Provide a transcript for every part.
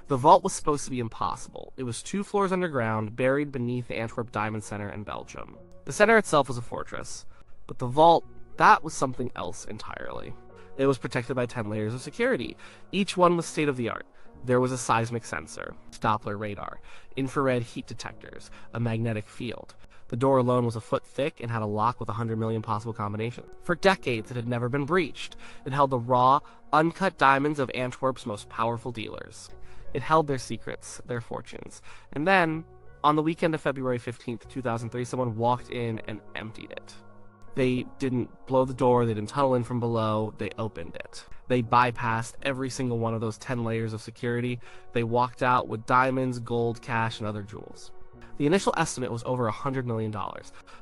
The vault was supposed to be impossible. It was 2 floors underground, buried beneath the Antwerp Diamond Center in Belgium. The center itself was a fortress, but the vault, that was something else entirely. It was protected by 10 layers of security. Each one was state-of-the-art. There was a seismic sensor, Doppler radar, infrared heat detectors, a magnetic field. The door alone was a foot thick and had a lock with 100 million possible combinations. For decades, it had never been breached. It held the raw, uncut diamonds of Antwerp's most powerful dealers. It held their secrets, their fortunes. And then, on the weekend of February 15th, 2003, someone walked in and emptied it. They didn't blow the door, they didn't tunnel in from below, they opened it. They bypassed every single one of those 10 layers of security. They walked out with diamonds, gold, cash, and other jewels. The initial estimate was over $100 million.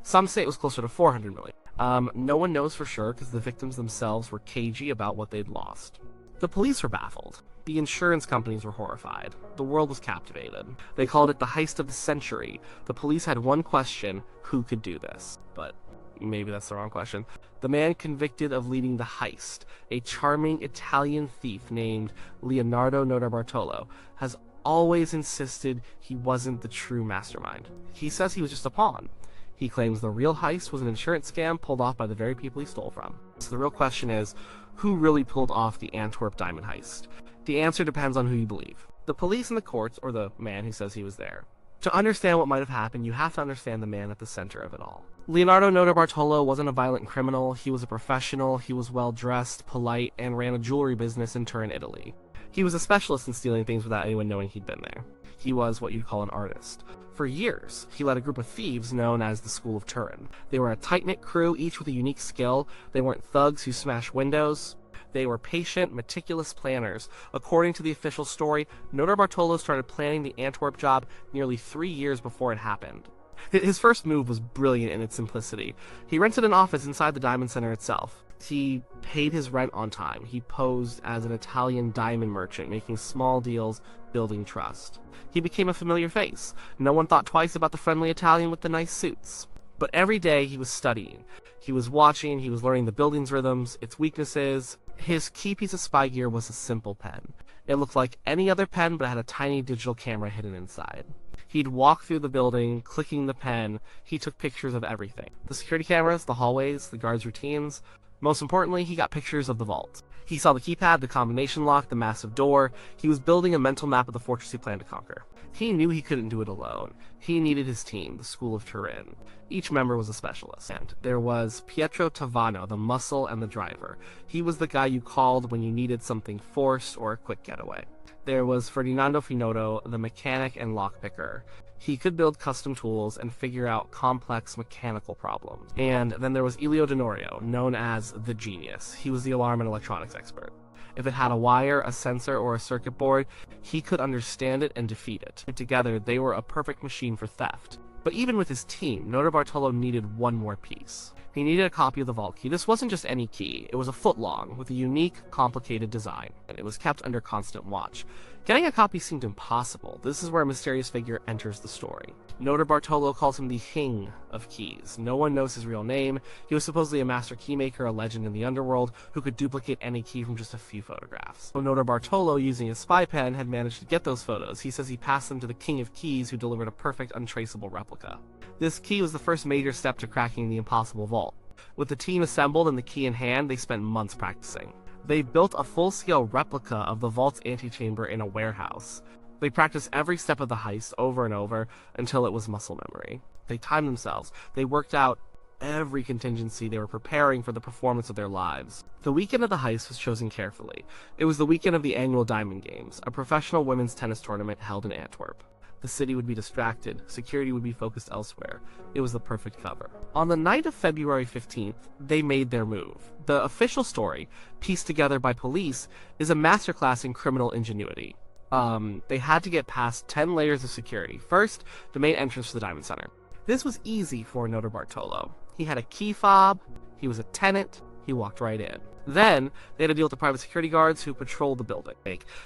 Some say it was closer to $400 million. No one knows for sure because the victims themselves were cagey about what they'd lost. The police were baffled. The insurance companies were horrified. The world was captivated. They called it the heist of the century. The police had one question: who could do this? But maybe that's the wrong question. The man convicted of leading the heist, a charming Italian thief named Leonardo Notarbartolo, has always insisted he wasn't the true mastermind. He says he was just a pawn. He claims the real heist was an insurance scam pulled off by the very people he stole from. So the real question is, who really pulled off the Antwerp Diamond Heist? The answer depends on who you believe. The police and the courts, or the man who says he was there. To understand what might have happened, you have to understand the man at the center of it all. Leonardo Notarbartolo wasn't a violent criminal. He was a professional. He was well-dressed, polite, and ran a jewelry business in Turin, Italy. He was a specialist in stealing things without anyone knowing he'd been there. He was what you'd call an artist. For years, he led a group of thieves known as the School of Turin. They were a tight-knit crew, each with a unique skill. They weren't thugs who smashed windows. They were patient, meticulous planners. According to the official story, Notarbartolo started planning the Antwerp job nearly 3 years before it happened. His first move was brilliant in its simplicity. He rented an office inside the Diamond Center itself. He paid his rent on time. He posed as an Italian diamond merchant, making small deals, building trust. He became a familiar face. No one thought twice about the friendly Italian with the nice suits. But every day he was studying. He was watching, he was learning the building's rhythms, its weaknesses. His key piece of spy gear was a simple pen. It looked like any other pen, but it had a tiny digital camera hidden inside. He'd walk through the building, clicking the pen. He took pictures of everything. The security cameras, the hallways, the guards' routines. Most importantly, he got pictures of the vault. He saw the keypad, the combination lock, the massive door. He was building a mental map of the fortress he planned to conquer. He knew he couldn't do it alone. He needed his team, the School of Turin. Each member was a specialist. And there was Pietro Tavano, the muscle and the driver. He was the guy you called when you needed something forced or a quick getaway. There was Ferdinando Finotto, the mechanic and lockpicker. He could build custom tools and figure out complex mechanical problems. And then there was Elio Denorio, known as the Genius. He was the alarm and electronics expert. If it had a wire, a sensor, or a circuit board, he could understand it and defeat it. Together, they were a perfect machine for theft. But even with his team, Notarbartolo needed one more piece. He needed a copy of the vault key. This wasn't just any key. It was a foot long, with a unique, complicated design, and it was kept under constant watch. Getting a copy seemed impossible. This is where a mysterious figure enters the story. Notarbartolo calls him the King of Keys. No one knows his real name. He was supposedly a master keymaker, a legend in the underworld, who could duplicate any key from just a few photographs. So Notarbartolo, using his spy pen, had managed to get those photos. He says he passed them to the King of Keys, who delivered a perfect, untraceable replica. This key was the first major step to cracking the impossible vault. With the team assembled and the key in hand, they spent months practicing. They built a full-scale replica of the vault's antechamber in a warehouse. They practiced every step of the heist over and over until it was muscle memory. They timed themselves. They worked out every contingency. They were preparing for the performance of their lives. The weekend of the heist was chosen carefully. It was the weekend of the annual Diamond Games, a professional women's tennis tournament held in Antwerp. The city would be distracted, security would be focused elsewhere. It was the perfect cover. On the night of February 15th, they made their move. The official story, pieced together by police, is a masterclass in criminal ingenuity. They had to get past 10 layers of security. First, the main entrance to the Diamond Center. This was easy for Notarbartolo. He had a key fob, he was a tenant, he walked right in. Then, they had to deal with the private security guards who patrolled the building.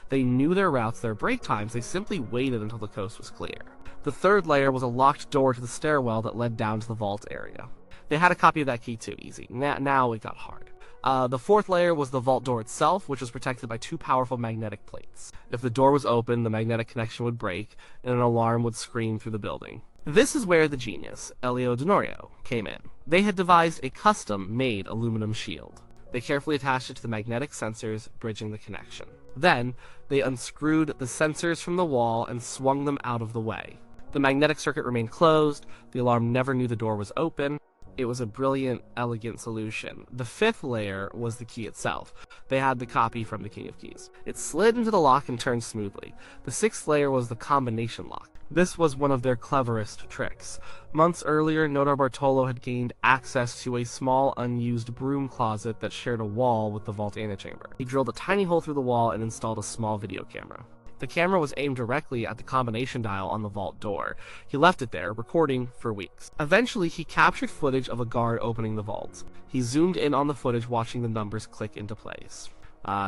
They knew their routes, their break times, they simply waited until the coast was clear. The third layer was a locked door to the stairwell that led down to the vault area. They had a copy of that key too, easy. Now it got hard. The fourth layer was the vault door itself, which was protected by two powerful magnetic plates. If the door was open, the magnetic connection would break, and an alarm would scream through the building. This is where the genius, Leonardo, came in. They had devised a custom-made aluminum shield. They carefully attached it to the magnetic sensors, bridging the connection. Then, they unscrewed the sensors from the wall and swung them out of the way. The magnetic circuit remained closed, the alarm never knew the door was open. It was a brilliant, elegant solution. The fifth layer was the key itself. They had the copy from the King of Keys. It slid into the lock and turned smoothly. The sixth layer was the combination lock. This was one of their cleverest tricks. Months earlier, Notarbartolo had gained access to a small, unused broom closet that shared a wall with the vault antechamber. He drilled a tiny hole through the wall and installed a small video camera. The camera was aimed directly at the combination dial on the vault door. He left it there, recording for weeks. Eventually, he captured footage of a guard opening the vault. He zoomed in on the footage, watching the numbers click into place.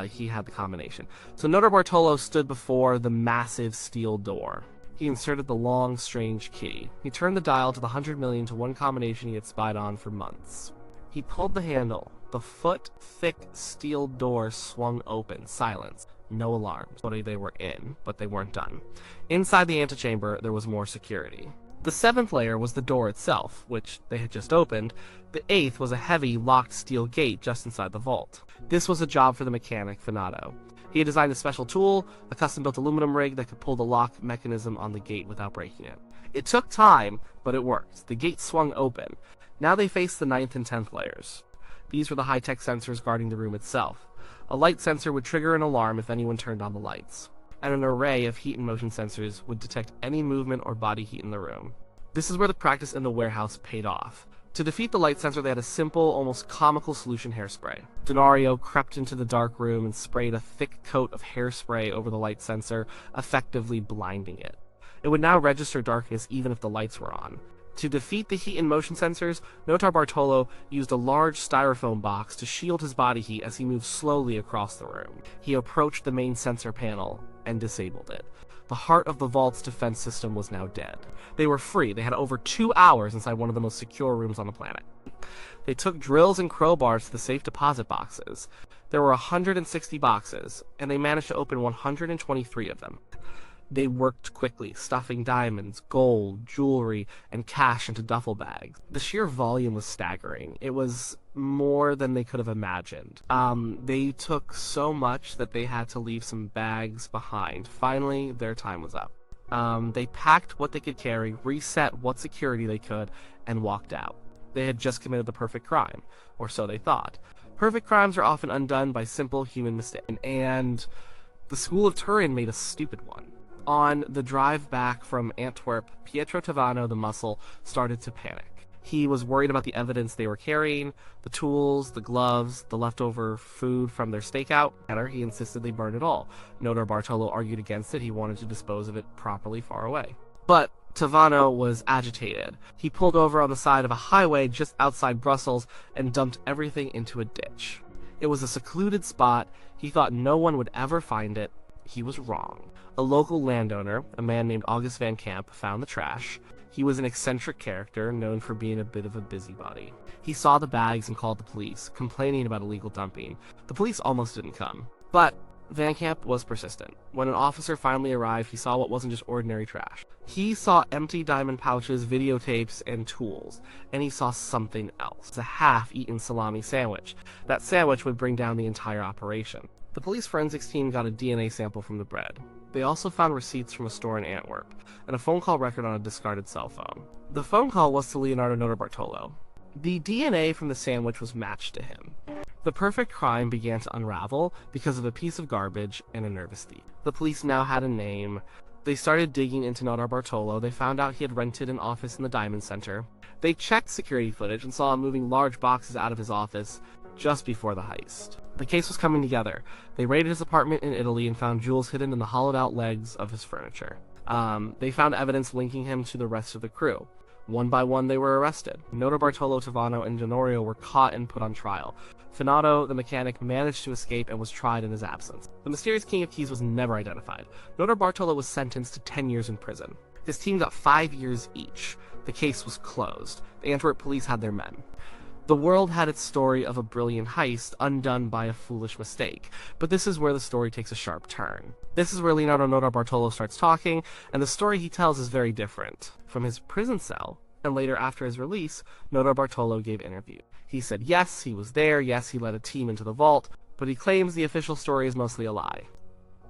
He had the combination. So Notarbartolo stood before the massive steel door. He inserted the long, strange key. He turned the dial to the 100 million to one combination he had spied on for months. He pulled the handle. The foot-thick steel door swung open. Silence. No alarms. They were in, but they weren't done. Inside the antechamber, there was more security. The seventh layer was the door itself, which they had just opened. The eighth was a heavy, locked steel gate just inside the vault. This was a job for the mechanic, Leonardo. He had designed a special tool, a custom-built aluminum rig that could pull the lock mechanism on the gate without breaking it. It took time, but it worked. The gate swung open. Now they faced the 9th and 10th layers. These were the high-tech sensors guarding the room itself. A light sensor would trigger an alarm if anyone turned on the lights, and an array of heat and motion sensors would detect any movement or body heat in the room. This is where the practice in the warehouse paid off. To defeat the light sensor, they had a simple, almost comical solution: hairspray. Leonardo crept into the dark room and sprayed a thick coat of hairspray over the light sensor, effectively blinding it. It would now register darkness even if the lights were on. To defeat the heat and motion sensors, Notarbartolo used a large styrofoam box to shield his body heat as he moved slowly across the room. He approached the main sensor panel and disabled it. The heart of the vault's defense system was now dead. They were free. They had over 2 hours inside one of the most secure rooms on the planet. They took drills and crowbars to the safe deposit boxes. There were 160 boxes, and they managed to open 123 of them. They worked quickly, stuffing diamonds, gold, jewelry, and cash into duffel bags. The sheer volume was staggering. It was more than they could have imagined. They took so much that they had to leave some bags behind. Finally, their time was up. They packed what they could carry, reset what security they could, and walked out. They had just committed the perfect crime, or so they thought. Perfect crimes are often undone by simple human mistakes, and the School of Turin made a stupid one. On the drive back from Antwerp, Pietro Tavano, the muscle, started to panic. He was worried about the evidence they were carrying, the tools, the gloves, the leftover food from their stakeout. He insisted they burn it all. Notarbartolo argued against it. He wanted to dispose of it properly far away. But Tavano was agitated. He pulled over on the side of a highway just outside Brussels and dumped everything into a ditch. It was a secluded spot. He thought no one would ever find it. He was wrong. A local landowner, a man named August Van Camp, found the trash. He was an eccentric character, known for being a bit of a busybody. He saw the bags and called the police, complaining about illegal dumping. The police almost didn't come. But Van Camp was persistent. When an officer finally arrived, he saw what wasn't just ordinary trash. He saw empty diamond pouches, videotapes, and tools. And he saw something else. A half-eaten salami sandwich. That sandwich would bring down the entire operation. The police forensics team got a DNA sample from the bread. They also found receipts from a store in Antwerp, and a phone call record on a discarded cell phone. The phone call was to Leonardo Notarbartolo. The DNA from the sandwich was matched to him. The perfect crime began to unravel because of a piece of garbage and a nervous thief. The police now had a name. They started digging into Notarbartolo. They found out he had rented an office in the Diamond Center. They checked security footage and saw him moving large boxes out of his office just before the heist. The case was coming together. They raided his apartment in Italy and found jewels hidden in the hollowed-out legs of his furniture. They found evidence linking him to the rest of the crew. One by one, they were arrested. Notarbartolo, Tavano, and Leonardo were caught and put on trial. Finado, the mechanic, managed to escape and was tried in his absence. The mysterious King of Keys was never identified. Notarbartolo was sentenced to 10 years in prison. His team got 5 years each. The case was closed. The Antwerp police had their men. The world had its story of a brilliant heist undone by a foolish mistake, but this is where the story takes a sharp turn. This is where Leonardo Notarbartolo starts talking, and the story he tells is very different. From his prison cell, and later after his release, Notarbartolo gave interviews. He said yes, he was there, yes, he led a team into the vault, but he claims the official story is mostly a lie.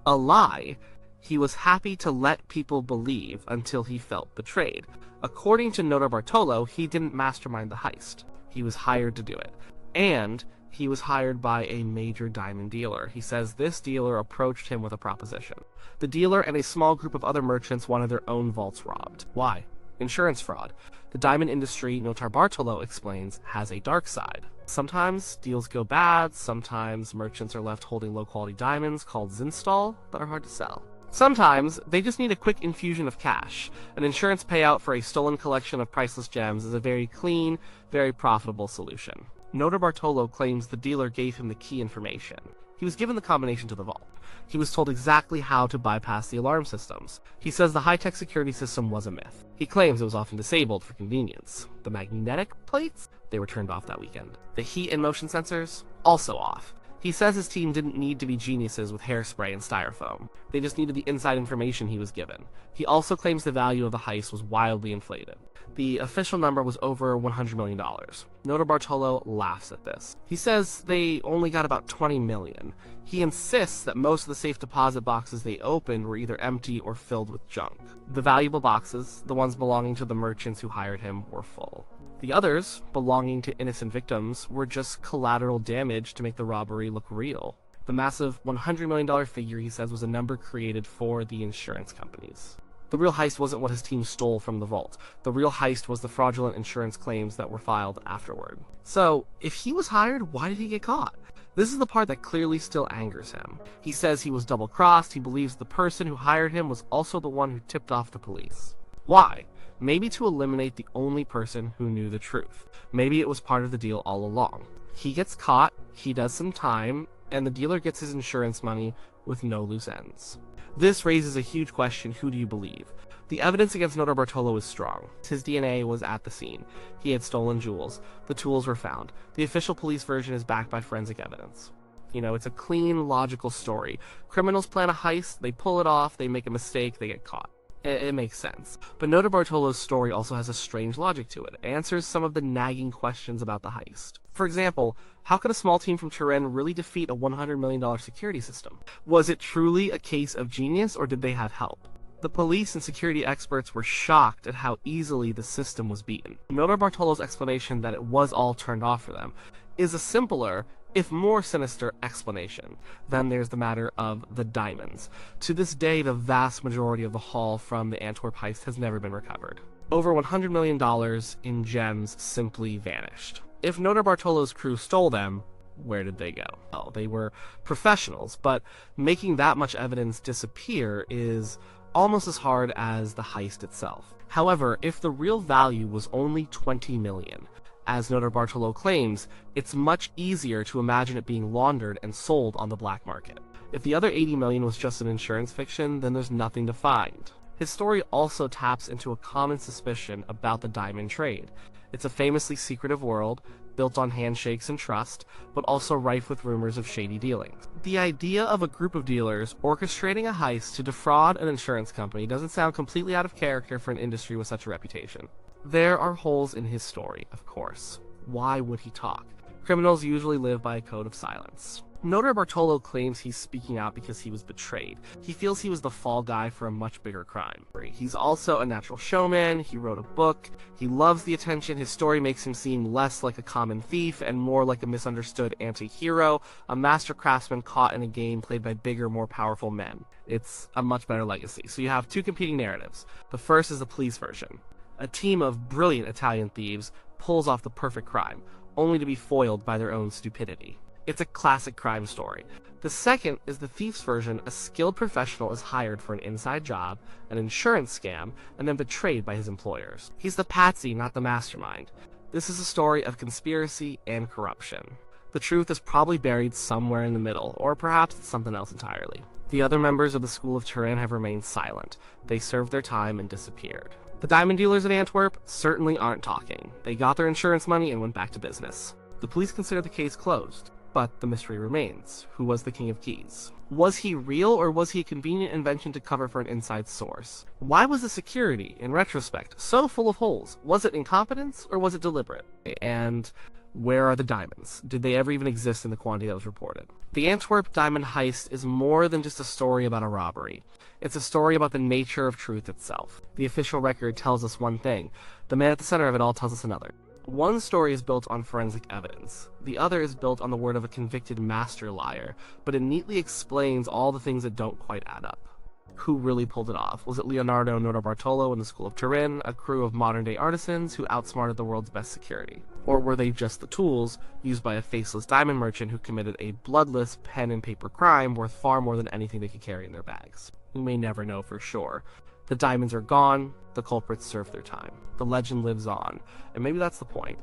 A lie he was happy to let people believe until he felt betrayed. According to Notarbartolo, he didn't mastermind the heist. He was hired to do it. And he was hired by a major diamond dealer. He says this dealer approached him with a proposition. The dealer and a small group of other merchants wanted their own vaults robbed. Why? Insurance fraud. The diamond industry, Notarbartolo explains, has a dark side. Sometimes deals go bad, sometimes merchants are left holding low-quality diamonds called Zinstal that are hard to sell. Sometimes they just need a quick infusion of cash. An insurance payout for a stolen collection of priceless gems is a very clean, very profitable solution. Notarbartolo claims the dealer gave him the key information. He was given the combination to the vault. He was told exactly how to bypass the alarm systems. He says the high-tech security system was a myth. He claims it was often disabled for convenience. The magnetic plates? They were turned off that weekend. The heat and motion sensors? Also off. He says his team didn't need to be geniuses with hairspray and styrofoam. They just needed the inside information he was given. He also claims the value of the heist was wildly inflated. The official number was over $100 million. Notarbartolo laughs at this. He says they only got about $20 million. He insists that most of the safe deposit boxes they opened were either empty or filled with junk. The valuable boxes, the ones belonging to the merchants who hired him, were full. The others, belonging to innocent victims, were just collateral damage to make the robbery look real. The massive $100 million figure, he says, was a number created for the insurance companies. The real heist wasn't what his team stole from the vault. The real heist was the fraudulent insurance claims that were filed afterward. So, if he was hired, why did he get caught? This is the part that clearly still angers him. He says he was double-crossed. He believes the person who hired him was also the one who tipped off the police. Why? Maybe to eliminate the only person who knew the truth. Maybe it was part of the deal all along. He gets caught, he does some time, and the dealer gets his insurance money with no loose ends. This raises a huge question: who do you believe? The evidence against Notarbartolo is strong. His DNA was at the scene. He had stolen jewels. The tools were found. The official police version is backed by forensic evidence. You know, it's a clean, logical story. Criminals plan a heist, they pull it off, they make a mistake, they get caught. It makes sense. But Notarbartolo's story also has a strange logic to it. It answers some of the nagging questions about the heist. For example, how could a small team from Turin really defeat a $100 million security system? Was it truly a case of genius, or did they have help? The police and security experts were shocked at how easily the system was beaten. Notarbartolo's explanation that it was all turned off for them is a simpler, if more sinister, explanation. Then there's the matter of the diamonds. To this day, the vast majority of the haul from the Antwerp heist has never been recovered. Over $100 million in gems simply vanished. If Notarbartolo's crew stole them, where did they go? Well, they were professionals, but making that much evidence disappear is almost as hard as the heist itself. However, if the real value was only $20 million, as Notarbartolo claims, it's much easier to imagine it being laundered and sold on the black market. If the other $80 million was just an insurance fiction, then there's nothing to find. His story also taps into a common suspicion about the diamond trade. It's a famously secretive world, built on handshakes and trust, but also rife with rumors of shady dealings. The idea of a group of dealers orchestrating a heist to defraud an insurance company doesn't sound completely out of character for an industry with such a reputation. There are holes in his story, of course. Why would he talk? Criminals usually live by a code of silence. Notarbartolo claims he's speaking out because he was betrayed. He feels he was the fall guy for a much bigger crime. He's also a natural showman, he wrote a book, he loves the attention. His story makes him seem less like a common thief and more like a misunderstood anti-hero, a master craftsman caught in a game played by bigger, more powerful men. It's a much better legacy. So you have two competing narratives. The first is the police version. A team of brilliant Italian thieves pulls off the perfect crime, only to be foiled by their own stupidity. It's a classic crime story. The second is the thief's version. A skilled professional is hired for an inside job, an insurance scam, and then betrayed by his employers. He's the patsy, not the mastermind. This is a story of conspiracy and corruption. The truth is probably buried somewhere in the middle, or perhaps it's something else entirely. The other members of the School of Turin have remained silent. They served their time and disappeared. The diamond dealers of Antwerp certainly aren't talking. They got their insurance money and went back to business. The police consider the case closed, but the mystery remains. Who was the King of Keys? Was he real, or was he a convenient invention to cover for an inside source? Why was the security, in retrospect, so full of holes? Was it incompetence, or was it deliberate? And where are the diamonds? Did they ever even exist in the quantity that was reported? The Antwerp Diamond Heist is more than just a story about a robbery. It's a story about the nature of truth itself. The official record tells us one thing. The man at the center of it all tells us another. One story is built on forensic evidence. The other is built on the word of a convicted master liar, but it neatly explains all the things that don't quite add up. Who really pulled it off? Was it Leonardo Notarbartolo and the School of Turin, a crew of modern-day artisans who outsmarted the world's best security? Or were they just the tools used by a faceless diamond merchant who committed a bloodless pen-and-paper crime worth far more than anything they could carry in their bags? We may never know for sure. The diamonds are gone, the culprits served their time. The legend lives on, and maybe that's the point.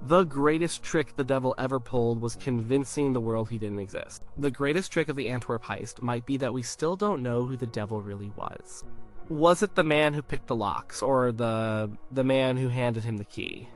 The greatest trick the devil ever pulled was convincing the world he didn't exist. The greatest trick of the Antwerp heist might be that we still don't know who the devil really was. Was it the man who picked the locks, or the man who handed him the key?